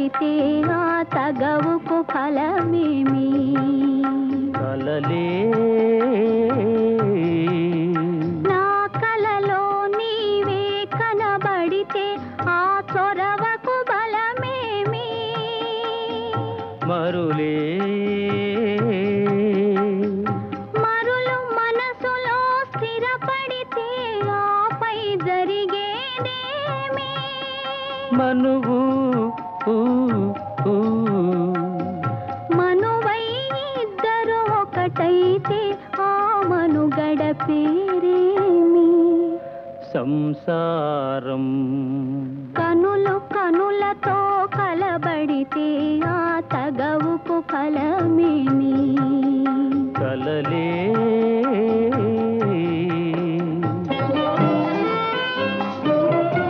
పడితే ఆ తగవుకు ఫలమేమి? కలలే నా కలలో నీవే కనబడితే ఆ చొరవకు బలమేమి? మరులే మరులు మనసులో స్థిరపడితే ఆపై జరిగేదేమి? మనువు మనువై ఇద్దరు ఒకటైతే ఆ మనుగడ పేరేమి? సంసారం